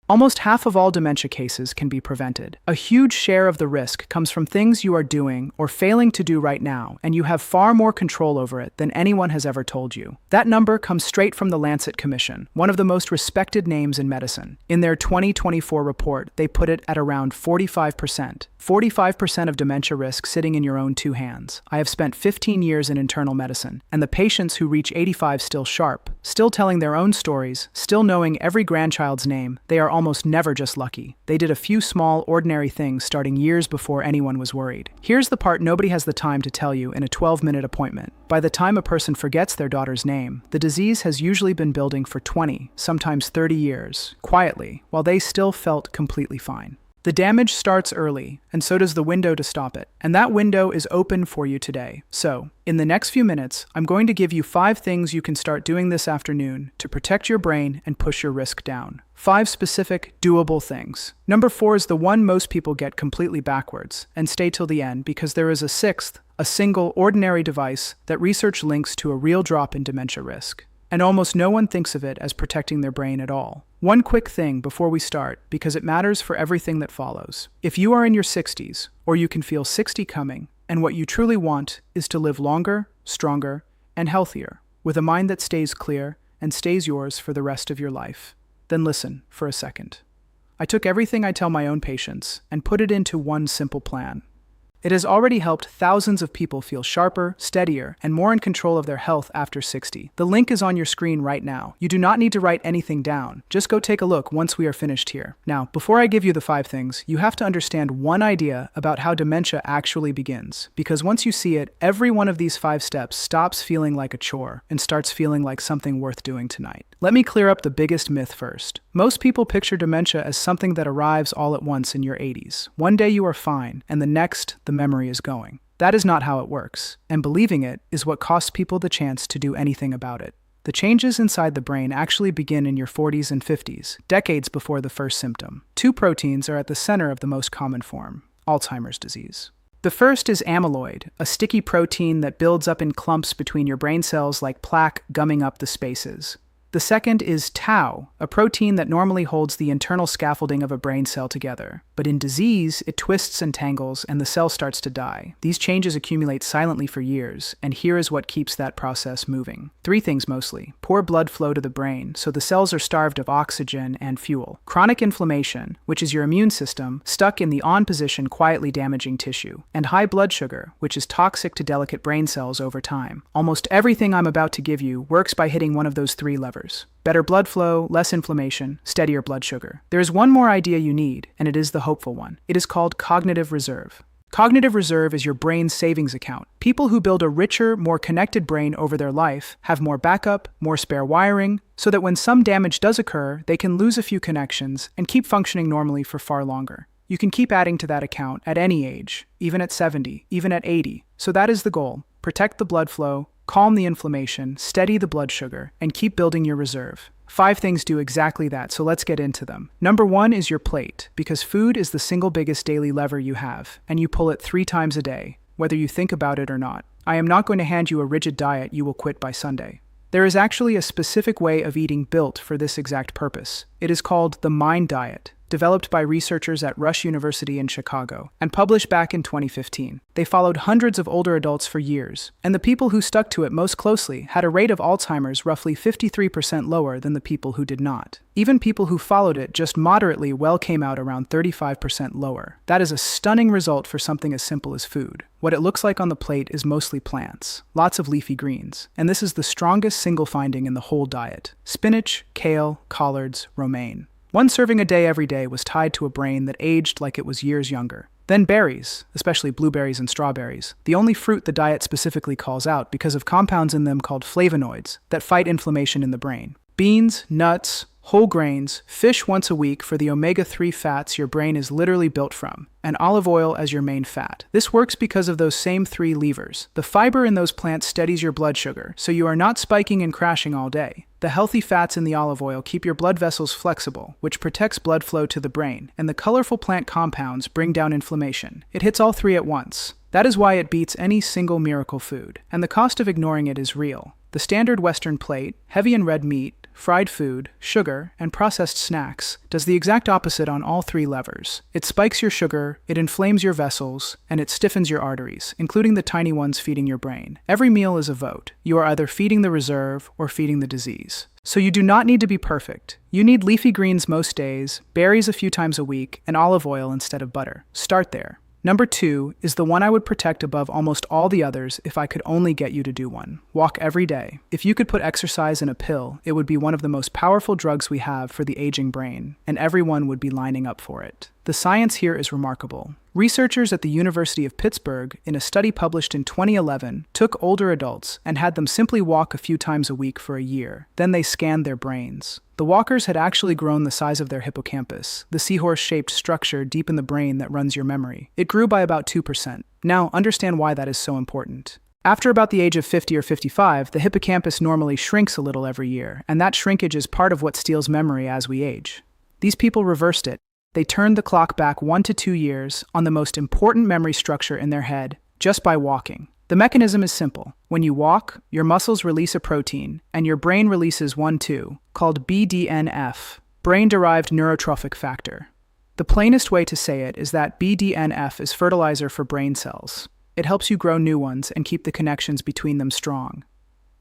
Almost half of all dementia cases can be prevented. A huge share of the risk comes from things you are doing or failing to do right now, and you have far more control over it than anyone has ever told you. That number comes straight from the Lancet Commission, one of the most respected names in medicine. In their 2024 report, they put it at around 45%. 45% of dementia risk sitting in your own two hands. I have spent 15 years in internal medicine, and the patients who reach 85 still sharp, still telling their own stories, still knowing every grandchild's name, they are almost never just lucky. They did a few small, ordinary things starting years before anyone was worried. Here's the part nobody has the time to tell you in a 12-minute appointment. By the time a person forgets their daughter's name, the disease has usually been building for 20, sometimes 30 years, quietly, while they still felt completely fine. The damage starts early, and so does the window to stop it. And that window is open for you today. So, in the next few minutes, I'm going to give you 5 things you can start doing this afternoon to protect your brain and push your risk down. 5 specific, doable things. Number 4 is the one most people get completely backwards, and stay till the end because there is a 6th, a single, ordinary device that research links to a real drop in dementia risk. And almost no one thinks of it as protecting their brain at all. One quick thing before we start, because it matters for everything that follows. If you are in your 60s, or you can feel 60 coming, and what you truly want is to live longer, stronger, and healthier, with a mind that stays clear and stays yours for the rest of your life, then listen for a second. I took everything I tell my own patients and put it into one simple plan. It has already helped thousands of people feel sharper, steadier, and more in control of their health after 60. The link is on your screen right now. You do not need to write anything down. Just go take a look once we are finished here. Now, before I give you the 5 things, you have to understand one idea about how dementia actually begins. Because once you see it, every one of these 5 steps stops feeling like a chore and starts feeling like something worth doing tonight. Let me clear up the biggest myth first. Most people picture dementia as something that arrives all at once in your 80s. One day you are fine, and the next, the memory is going. That is not how it works, and believing it is what costs people the chance to do anything about it. The changes inside the brain actually begin in your 40s and 50s, decades before the first symptom. 2 proteins are at the center of the most common form, Alzheimer's disease. The first is amyloid, a sticky protein that builds up in clumps between your brain cells like plaque, gumming up the spaces. The second is tau, a protein that normally holds the internal scaffolding of a brain cell together. But in disease, it twists and tangles, and the cell starts to die. These changes accumulate silently for years, and here is what keeps that process moving. 3 things mostly. Poor blood flow to the brain, so the cells are starved of oxygen and fuel. Chronic inflammation, which is your immune system, stuck in the on position quietly damaging tissue. And high blood sugar, which is toxic to delicate brain cells over time. Almost everything I'm about to give you works by hitting one of those 3 levers. Better blood flow, less inflammation, steadier blood sugar. There is one more idea you need, and it is the hopeful one. It is called cognitive reserve. Cognitive reserve is your brain's savings account. People who build a richer, more connected brain over their life have more backup, more spare wiring, so that when some damage does occur, they can lose a few connections and keep functioning normally for far longer. You can keep adding to that account at any age, even at 70, even at 80. So that is the goal. Protect the blood flow, calm the inflammation, steady the blood sugar, and keep building your reserve. 5 things do exactly that, so let's get into them. Number 1 is your plate, because food is the single biggest daily lever you have, and you pull it 3 times a day, whether you think about it or not. I am not going to hand you a rigid diet you will quit by Sunday. There is actually a specific way of eating built for this exact purpose. It is called the MIND diet, developed by researchers at Rush University in Chicago, and published back in 2015. They followed hundreds of older adults for years, and the people who stuck to it most closely had a rate of Alzheimer's roughly 53% lower than the people who did not. Even people who followed it just moderately well came out around 35% lower. That is a stunning result for something as simple as food. What it looks like on the plate is mostly plants, lots of leafy greens, and this is the strongest single finding in the whole diet. Spinach, kale, collards, romaine. 1 serving a day every day was tied to a brain that aged like it was years younger. Then berries, especially blueberries and strawberries, the only fruit the diet specifically calls out because of compounds in them called flavonoids that fight inflammation in the brain. Beans, nuts, whole grains, fish once a week for the omega-3 fats your brain is literally built from, and olive oil as your main fat. This works because of those same 3 levers. The fiber in those plants steadies your blood sugar, so you are not spiking and crashing all day. The healthy fats in the olive oil keep your blood vessels flexible, which protects blood flow to the brain, and the colorful plant compounds bring down inflammation. It hits all 3 at once. That is why it beats any single miracle food, and the cost of ignoring it is real. The standard Western plate, heavy in red meat, fried food, sugar, and processed snacks, does the exact opposite on all three levers. It spikes your sugar, it inflames your vessels, and it stiffens your arteries, including the tiny ones feeding your brain. Every meal is a vote. You are either feeding the reserve or feeding the disease. So you do not need to be perfect. You need leafy greens most days, berries a few times a week, and olive oil instead of butter. Start there. Number 2 is the one I would protect above almost all the others if I could only get you to do one. Walk every day. If you could put exercise in a pill, it would be one of the most powerful drugs we have for the aging brain, and everyone would be lining up for it. The science here is remarkable. Researchers at the University of Pittsburgh, in a study published in 2011, took older adults and had them simply walk a few times a week for a year. Then they scanned their brains. The walkers had actually grown the size of their hippocampus, the seahorse-shaped structure deep in the brain that runs your memory. It grew by about 2%. Now, understand why that is so important. After about the age of 50 or 55, the hippocampus normally shrinks a little every year, and that shrinkage is part of what steals memory as we age. These people reversed it. They turned the clock back 1 to 2 years on the most important memory structure in their head just by walking. The mechanism is simple. When you walk, your muscles release a protein, and your brain releases one too, called BDNF, brain-derived neurotrophic factor. The plainest way to say it is that BDNF is fertilizer for brain cells. It helps you grow new ones and keep the connections between them strong.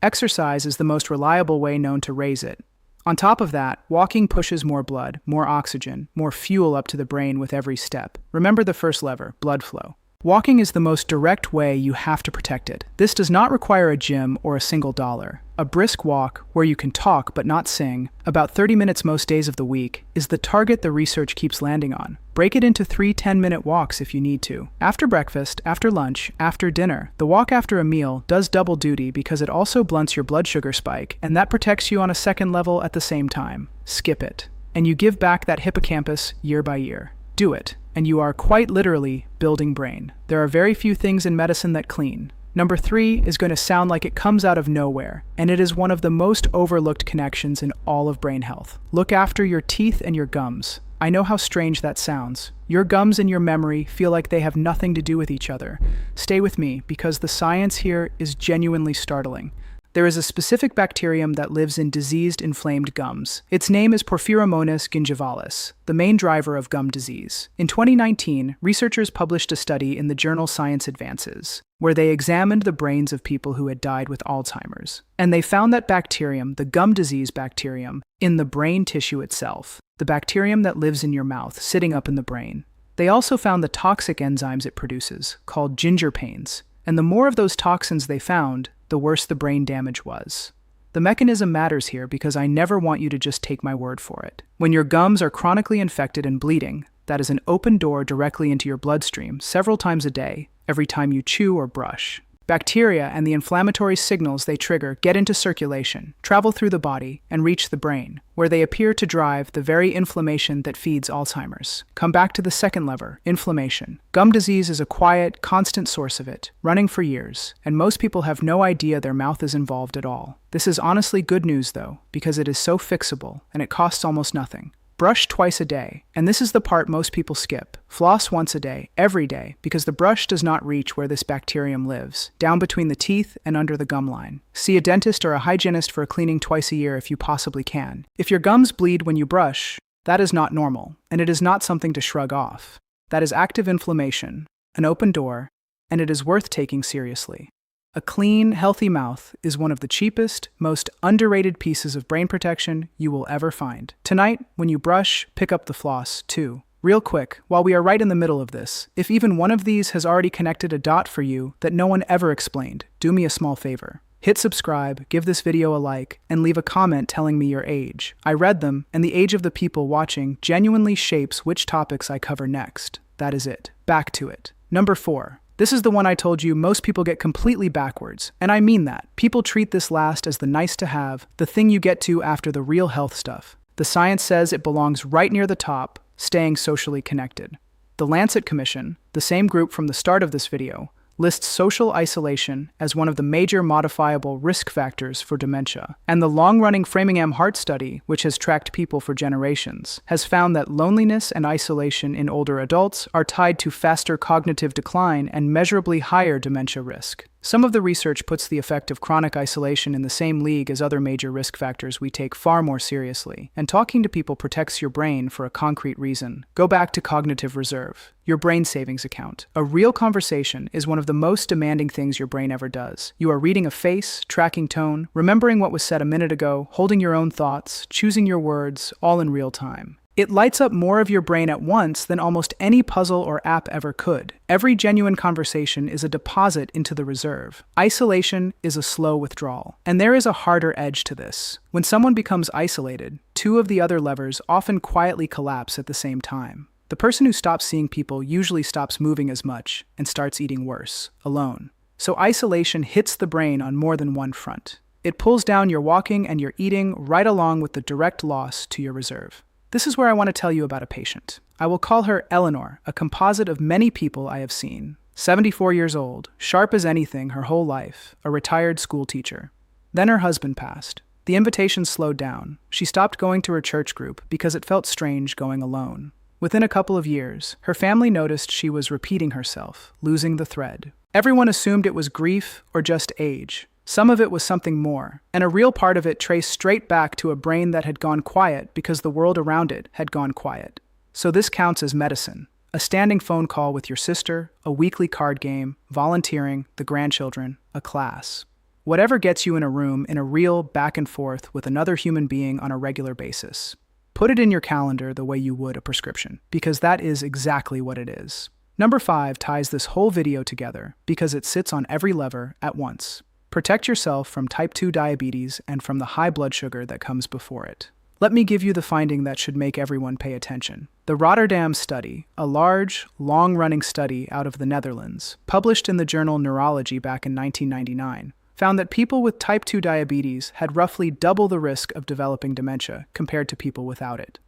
Exercise is the most reliable way known to raise it. On top of that, walking pushes more blood, more oxygen, more fuel up to the brain with every step. Remember the first lever, blood flow. Walking is the most direct way you have to protect it. This does not require a gym or a single dollar. A brisk walk, where you can talk but not sing, about 30 minutes most days of the week, is the target the research keeps landing on. Break it into 3 10-minute walks if you need to. After breakfast, after lunch, after dinner. The walk after a meal does double duty because it also blunts your blood sugar spike, and that protects you on a second level at the same time. Skip it. And you give back that hippocampus year by year. Do it, and you are quite literally building brain. There are very few things in medicine that clean. Number 3 is going to sound like it comes out of nowhere, and it is one of the most overlooked connections in all of brain health. Look after your teeth and your gums. I know how strange that sounds. Your gums and your memory feel like they have nothing to do with each other. Stay with me, because the science here is genuinely startling. There is a specific bacterium that lives in diseased, inflamed gums. Its name is Porphyromonas gingivalis, the main driver of gum disease. In 2019, researchers published a study in the journal Science Advances, where they examined the brains of people who had died with Alzheimer's. And they found that bacterium, the gum disease bacterium, in the brain tissue itself, the bacterium that lives in your mouth, sitting up in the brain. They also found the toxic enzymes it produces, called gingerpains. And the more of those toxins they found, the worse the brain damage was. The mechanism matters here because I never want you to just take my word for it. When your gums are chronically infected and bleeding, that is an open door directly into your bloodstream several times a day, every time you chew or brush. Bacteria and the inflammatory signals they trigger get into circulation, travel through the body, and reach the brain, where they appear to drive the very inflammation that feeds Alzheimer's. Come back to the second lever, inflammation. Gum disease is a quiet, constant source of it, running for years, and most people have no idea their mouth is involved at all. This is honestly good news, though, because it is so fixable, and it costs almost nothing. Brush twice a day, and this is the part most people skip. Floss once a day, every day, because the brush does not reach where this bacterium lives, down between the teeth and under the gum line. See a dentist or a hygienist for a cleaning twice a year if you possibly can. If your gums bleed when you brush, that is not normal, and it is not something to shrug off. That is active inflammation, an open door, and it is worth taking seriously. A clean, healthy mouth is one of the cheapest, most underrated pieces of brain protection you will ever find. Tonight, when you brush, pick up the floss, too. Real quick, while we are right in the middle of this, if even one of these has already connected a dot for you that no one ever explained, do me a small favor. Hit subscribe, give this video a like, and leave a comment telling me your age. I read them, and the age of the people watching genuinely shapes which topics I cover next. That is it. Back to it. Number 4. This is the one I told you most people get completely backwards, and I mean that. People treat this last as the nice to have, the thing you get to after the real health stuff. The science says it belongs right near the top, staying socially connected. The Lancet Commission, the same group from the start of this video, lists social isolation as one of the major modifiable risk factors for dementia. And the long-running Framingham Heart Study, which has tracked people for generations, has found that loneliness and isolation in older adults are tied to faster cognitive decline and measurably higher dementia risk. Some of the research puts the effect of chronic isolation in the same league as other major risk factors we take far more seriously, and talking to people protects your brain for a concrete reason. Go back to cognitive reserve, your brain savings account. A real conversation is one of the most demanding things your brain ever does. You are reading a face, tracking tone, remembering what was said a minute ago, holding your own thoughts, choosing your words, all in real time. It lights up more of your brain at once than almost any puzzle or app ever could. Every genuine conversation is a deposit into the reserve. Isolation is a slow withdrawal. And there is a harder edge to this. When someone becomes isolated, two of the other levers often quietly collapse at the same time. The person who stops seeing people usually stops moving as much and starts eating worse, alone. So isolation hits the brain on more than one front. It pulls down your walking and your eating right along with the direct loss to your reserve. This is where I want to tell you about a patient. I will call her Eleanor, a composite of many people I have seen. 74 years old, sharp as anything her whole life, a retired school teacher. Then her husband passed. The invitations slowed down. She stopped going to her church group because it felt strange going alone. Within a couple of years, her family noticed she was repeating herself, losing the thread. Everyone assumed it was grief or just age. Some of it was something more, and a real part of it traced straight back to a brain that had gone quiet because the world around it had gone quiet. So this counts as medicine. A standing phone call with your sister, a weekly card game, volunteering, the grandchildren, a class. Whatever gets you in a room in a real back and forth with another human being on a regular basis. Put it in your calendar the way you would a prescription, because that is exactly what it is. Number 5 ties this whole video together because it sits on every lever at once. Protect yourself from type 2 diabetes and from the high blood sugar that comes before it. Let me give you the finding that should make everyone pay attention. The Rotterdam study, a large, long-running study out of the Netherlands, published in the journal Neurology back in 1999, found that people with type 2 diabetes had roughly double the risk of developing dementia compared to people without it.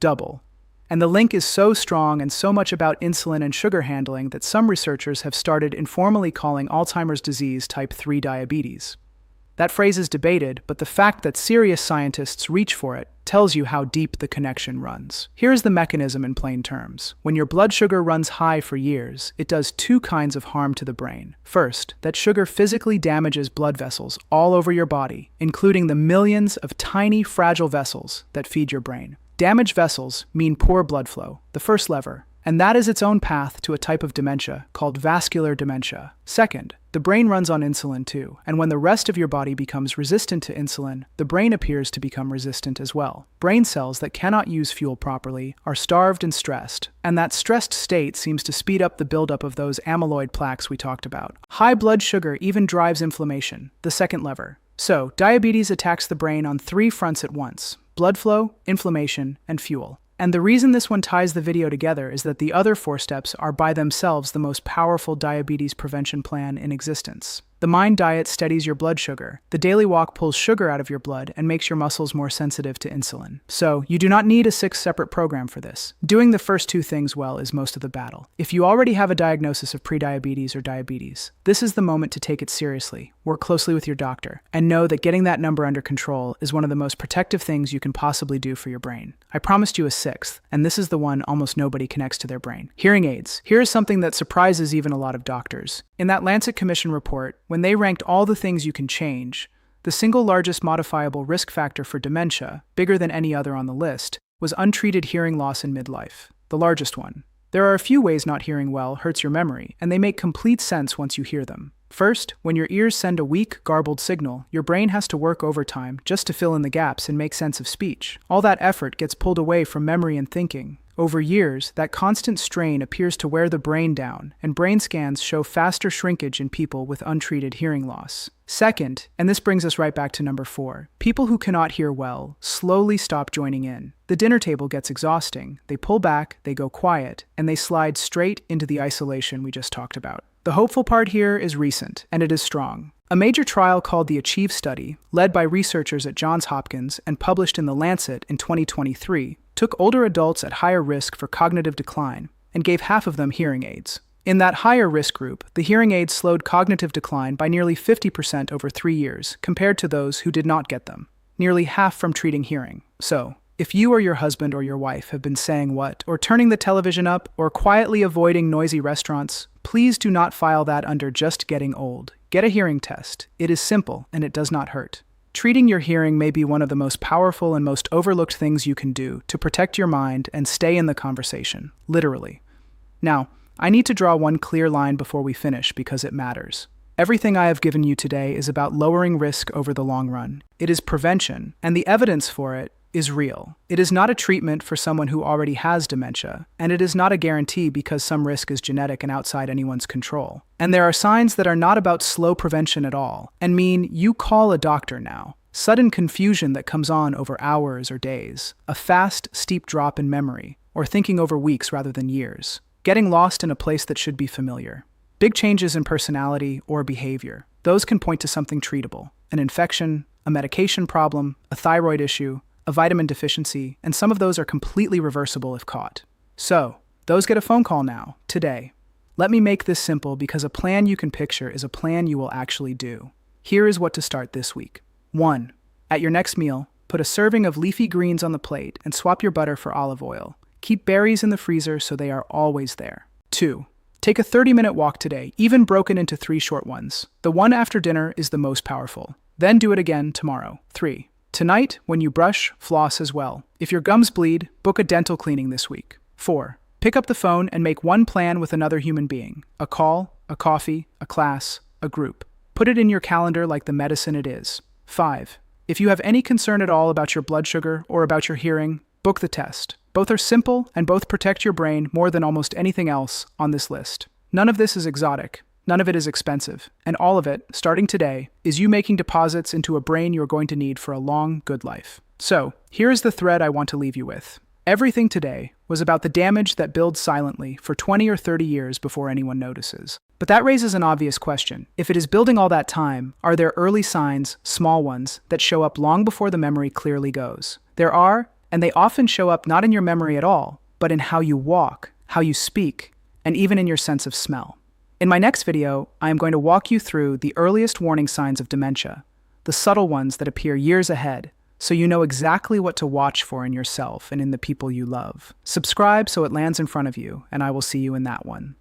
Double. And the link is so strong and so much about insulin and sugar handling that some researchers have started informally calling Alzheimer's disease type 3 diabetes. That phrase is debated, but the fact that serious scientists reach for it tells you how deep the connection runs. Here's the mechanism in plain terms. When your blood sugar runs high for years, it does two kinds of harm to the brain. First, that sugar physically damages blood vessels all over your body, including the millions of tiny, fragile vessels that feed your brain. Damaged vessels mean poor blood flow, the first lever, and that is its own path to a type of dementia called vascular dementia. Second, the brain runs on insulin too, and when the rest of your body becomes resistant to insulin, the brain appears to become resistant as well. Brain cells that cannot use fuel properly are starved and stressed, and that stressed state seems to speed up the buildup of those amyloid plaques we talked about. High blood sugar even drives inflammation, the second lever. So, diabetes attacks the brain on 3 fronts at once: blood flow, inflammation, and fuel. And the reason this one ties the video together is that the other 4 steps are by themselves the most powerful diabetes prevention plan in existence. The Mind diet steadies your blood sugar. The daily walk pulls sugar out of your blood and makes your muscles more sensitive to insulin. So, you do not need a 6 separate program for this. Doing the first 2 things well is most of the battle. If you already have a diagnosis of prediabetes or diabetes, this is the moment to take it seriously. Work closely with your doctor, and know that getting that number under control is one of the most protective things you can possibly do for your brain. I promised you a 6th, and this is the one almost nobody connects to their brain. Hearing aids. Here is something that surprises even a lot of doctors. In that Lancet Commission report, when they ranked all the things you can change, the single largest modifiable risk factor for dementia, bigger than any other on the list, was untreated hearing loss in midlife, the largest one. There are a few ways not hearing well hurts your memory, and they make complete sense once you hear them. First, when your ears send a weak, garbled signal, your brain has to work overtime just to fill in the gaps and make sense of speech. All that effort gets pulled away from memory and thinking. Over years, that constant strain appears to wear the brain down, and brain scans show faster shrinkage in people with untreated hearing loss. Second, and this brings us right back to number 4, people who cannot hear well slowly stop joining in. The dinner table gets exhausting, they pull back, they go quiet, and they slide straight into the isolation we just talked about. The hopeful part here is recent, and it is strong. A major trial called the ACHIEVE study, led by researchers at Johns Hopkins and published in The Lancet in 2023, took older adults at higher risk for cognitive decline and gave half of them hearing aids. In that higher risk group, the hearing aids slowed cognitive decline by nearly 50% over 3 years compared to those who did not get them, nearly half from treating hearing. So, if you or your husband or your wife have been saying what, or turning the television up, or quietly avoiding noisy restaurants, please do not file that under just getting old. Get a hearing test. It is simple and it does not hurt. Treating your hearing may be one of the most powerful and most overlooked things you can do to protect your mind and stay in the conversation, literally. Now, I need to draw one clear line before we finish because it matters. Everything I have given you today is about lowering risk over the long run. It is prevention, and the evidence for it is real. It is not a treatment for someone who already has dementia, and it is not a guarantee because some risk is genetic and outside anyone's control. And there are signs that are not about slow prevention at all, and mean you call a doctor now. Sudden confusion that comes on over hours or days, a fast, steep drop in memory, or thinking over weeks rather than years, getting lost in a place that should be familiar. Big changes in personality or behavior. Those can point to something treatable, an infection, a medication problem, a thyroid issue, a vitamin deficiency, and some of those are completely reversible if caught. So, those get a phone call now, today. Let me make this simple because a plan you can picture is a plan you will actually do. Here is what to start this week. 1. At your next meal, put a serving of leafy greens on the plate and swap your butter for olive oil. Keep berries in the freezer so they are always there. 2. Take a 30-minute walk today, even broken into 3 short ones. The one after dinner is the most powerful. Then do it again tomorrow. 3. Tonight, when you brush, floss as well. If your gums bleed, book a dental cleaning this week. 4. Pick up the phone and make one plan with another human being. A call, a coffee, a class, a group. Put it in your calendar like the medicine it is. 5. If you have any concern at all about your blood sugar or about your hearing, book the test. Both are simple and both protect your brain more than almost anything else on this list. None of this is exotic. None of it is expensive, and all of it, starting today, is you making deposits into a brain you're going to need for a long, good life. So, here is the thread I want to leave you with. Everything today was about the damage that builds silently for 20 or 30 years before anyone notices. But that raises an obvious question. If it is building all that time, are there early signs, small ones, that show up long before the memory clearly goes? There are, and they often show up not in your memory at all, but in how you walk, how you speak, and even in your sense of smell. In my next video, I am going to walk you through the earliest warning signs of dementia, the subtle ones that appear years ahead, so you know exactly what to watch for in yourself and in the people you love. Subscribe so it lands in front of you, and I will see you in that one.